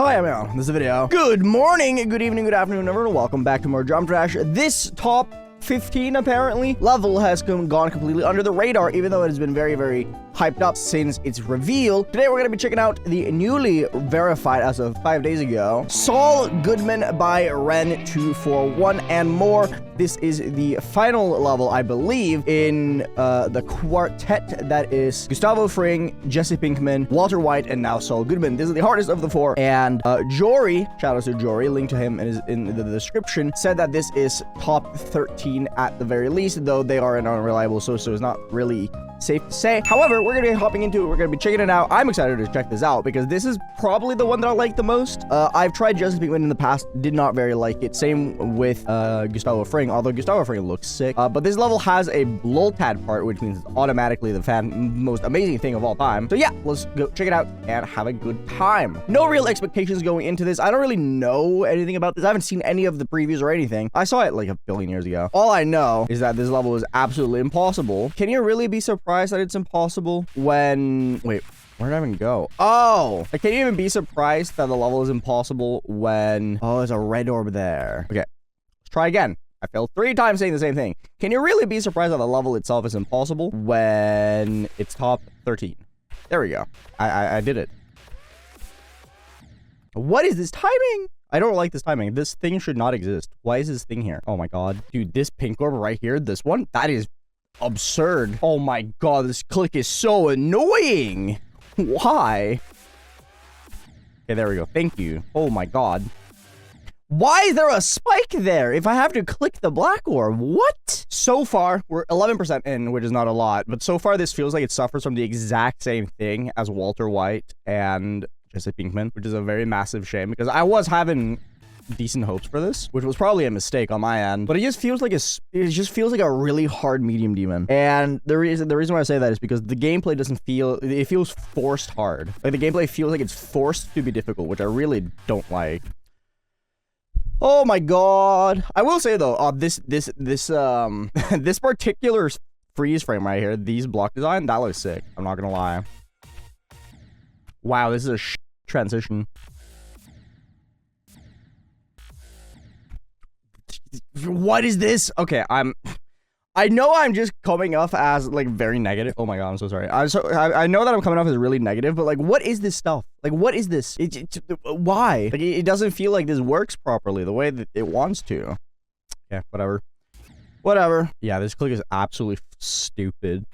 Hi, I'm Aeon. This is a video. Good morning, good evening, good afternoon, everyone. Welcome back to more Jump Trash. This top 15, apparently, level has gone completely under the radar, even though it has been very, very hyped up since its reveal. Today, we're going to be checking out the newly verified, as of 5 days ago, Saul Goodman by Renn241 and more. This is the final level, I believe, in the quartet that is Gustavo, Fring, Jesse Pinkman, Walter White, and now Saul Goodman. This is the hardest of the four. And Jory, shout out to Jory, link to him is in the description, said that this is top 13 at the very least, though they are an unreliable source, so it's not really safe to say. However, we're gonna be hopping into it. We're gonna be checking it out. I'm excited to check this out because this is probably the one that I like the most. I've tried Jesse Pinkman in the past, did not very like it. Same with Gustavo Fring, although Gustavo Fring looks sick. But this level has a loltad part, which means it's automatically the most amazing thing of all time. So yeah, let's go check it out and have a good time. No real expectations going into this. I don't really know anything about this. I haven't seen any of the previews or anything. I saw it like a billion years ago. All I know is that this level is absolutely impossible. Can you really be surprised that it's impossible when... Wait, where did I even go? Oh, I can't even be surprised that the level is impossible when... Oh, there's a red orb there. Okay, let's try again. I failed 3 times saying the same thing. Can you really be surprised that the level itself is impossible when it's top 13? There we go. I did it. What is this timing? I don't like this timing. This thing should not exist. Why is this thing here? Oh my god. Dude, this pink orb right here, this one, that is absurd. Oh my god, this click is so annoying. Why? Okay, there we go. Thank you. Oh my god. Why is there a spike there if I have to click the black orb? What? So far, we're 11% in, which is not a lot, but so far this feels like it suffers from the exact same thing as Walter White and Jesse Pinkman, which is a very massive shame because I was having decent hopes for this, which was probably a mistake on my end, but it just feels like it just feels like a really hard medium demon. And the reason why I say that is because the gameplay doesn't feel, it feels forced hard. Like the gameplay feels like it's forced to be difficult, which I really don't like. Oh my god. I will say though, this this particular freeze frame right here, these block design, that looks sick. I'm not gonna lie. Wow, this is a transition. What is this? Okay, I know I'm just coming off as like very negative. Oh my god, I'm so sorry. I know that I'm coming off as really negative, but like, what is this stuff? Like, what is this? Why? Like, it doesn't feel like this works properly the way that it wants to. Yeah, whatever. Whatever. Yeah, this click is absolutely stupid.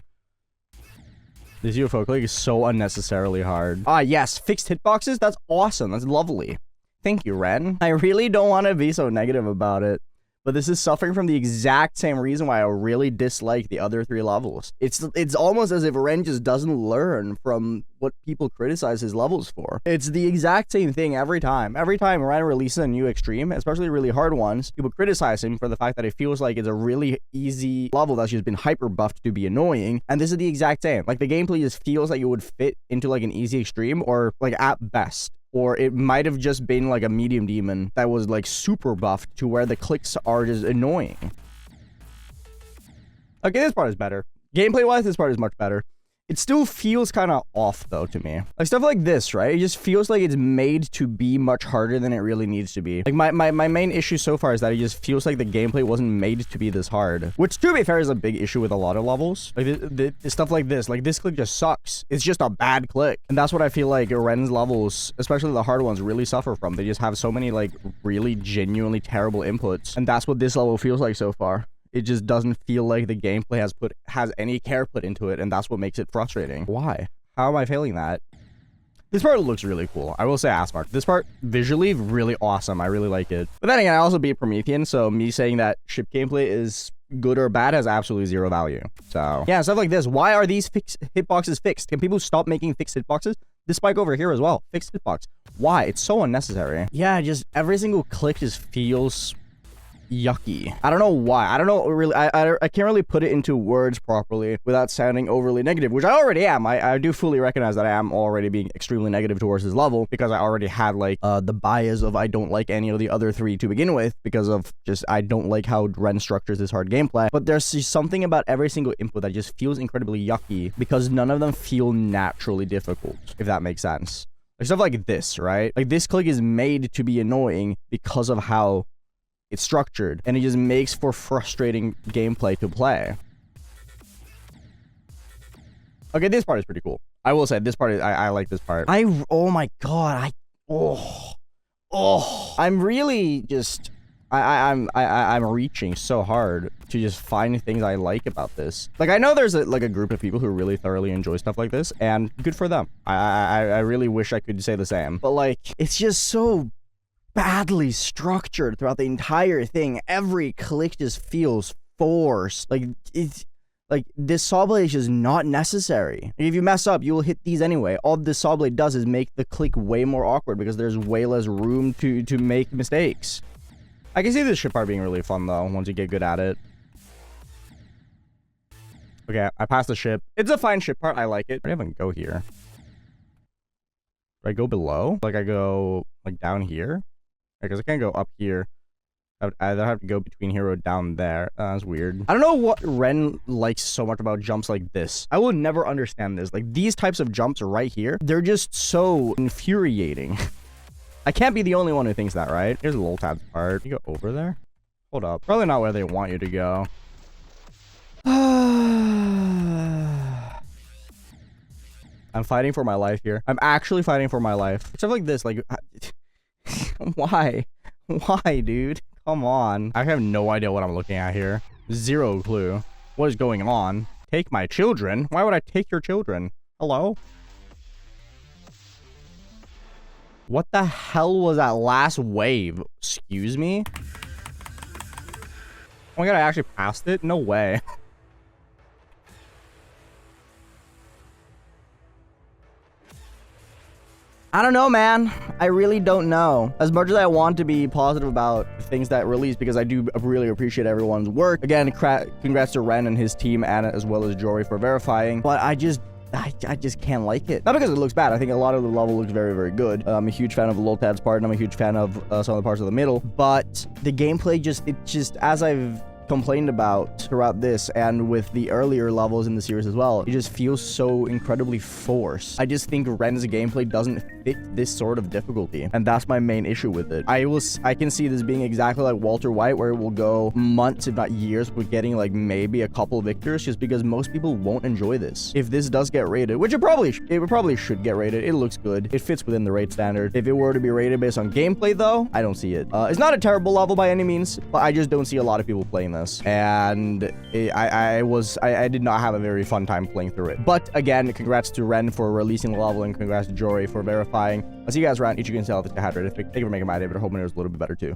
This UFO click is so unnecessarily hard. Ah, yes, fixed hitboxes. That's awesome. That's lovely. Thank you, Renn. I really don't want to be so negative about it, but this is suffering from the exact same reason why I really dislike the other 3 levels. It's almost as if Renn just doesn't learn from what people criticize his levels for. It's the exact same thing every time. Every time Renn releases a new extreme, especially really hard ones, people criticize him for the fact that it feels like it's a really easy level that's just been hyper buffed to be annoying. And this is the exact same. Like the gameplay just feels like it would fit into like an easy extreme, or like at best. Or it might have just been like a medium demon that was like super buffed to where the clicks are just annoying. Okay, this part is better. Gameplay-wise, this part is much better. It still feels kind of off, though, to me. Like, stuff like this, right? It just feels like it's made to be much harder than it really needs to be. Like, my main issue so far is that it just feels like the gameplay wasn't made to be this hard. Which, to be fair, is a big issue with a lot of levels. Like, stuff like this click just sucks. It's just a bad click. And that's what I feel like Renn's levels, especially the hard ones, really suffer from. They just have so many, like, really genuinely terrible inputs. And that's what this level feels like so far. It just doesn't feel like the gameplay has any care put into it, and that's what makes it frustrating. Why? How am I failing that? This part looks really cool. I will say ass mark. This part, visually, really awesome. I really like it. But then again, I also beat Promethean, so me saying that ship gameplay is good or bad has absolutely 0 value. So, yeah, stuff like this. Why are these hitboxes fixed? Can people stop making fixed hitboxes? This spike over here as well. Fixed hitbox. Why? It's so unnecessary. Yeah, just every single click just feels yucky. I don't know why. I don't know really. I can't really put it into words properly without sounding overly negative, which I already am. I do fully recognize that I am already being extremely negative towards this level because I already had like the bias of I don't like any of the other 3 to begin with because of just I don't like how Renn structures this hard gameplay. But there's just something about every single input that just feels incredibly yucky because none of them feel naturally difficult, if that makes sense. Like stuff like this, right? Like this click is made to be annoying because of how it's structured, and it just makes for frustrating gameplay to play. Okay, this part is pretty cool. I will say this part is, I like this part. Oh my god, I'm really just, I'm reaching so hard to just find things I like about this. Like, I know there's like a group of people who really thoroughly enjoy stuff like this, and good for them. I really wish I could say the same. But like, it's just so badly structured throughout the entire thing. Every click just feels forced. Like, it's like this saw blade is just not necessary. If you mess up, you will hit these anyway. All this saw blade does is make the click way more awkward because there's way less room to make mistakes. I can see this ship part being really fun though once you get good at it. Okay, I passed the ship. It's a fine ship part. I like it. I don't even go here. Do I go below? Like I go like down here? Because I can't go up here. I would either have to go between here or down there. That's weird. I don't know what Renn likes so much about jumps like this. I will never understand this. Like these types of jumps right here, they're just so infuriating. I can't be the only one who thinks that, right? Here's a little tab part. You go over there? Hold up. Probably not where they want you to go. I'm fighting for my life here. I'm actually fighting for my life. Stuff like this, like... Why? Why, dude? Come on. I have no idea what I'm looking at here. Zero clue. What is going on? Take my children? Why would I take your children? Hello? What the hell was that last wave? Excuse me? Oh my god, I actually passed it? No way. I don't know, man. I really don't know. As much as I want to be positive about things that release, because I do really appreciate everyone's work. Again, congrats to Renn and his team, and as well as Jory for verifying. But I just can't like it. Not because it looks bad. I think a lot of the level looks very, very good. I'm a huge fan of Loltad's part, and I'm a huge fan of some of the parts of the middle. But the gameplay just, as I've complained about throughout this and with the earlier levels in the series as well, it just feels so incredibly forced. I just think Renn's gameplay doesn't fit this sort of difficulty, and that's my main issue with it. I can see this being exactly like Walter White, where it will go months if not years with getting like maybe a couple victors, just because most people won't enjoy this. If this does get rated, which it probably should get rated, it looks good, it fits within the rate standard. If it were to be rated based on gameplay though, I don't see it. It's not a terrible level by any means, but I just don't see a lot of people playing this. And I did not have a very fun time playing through it. But again, congrats to Renn for releasing the level, and congrats to Jory for verifying. I'll see you guys around. Each you can tell if it's hydrated. Thank you for making my day, but I hope it was a little bit better too.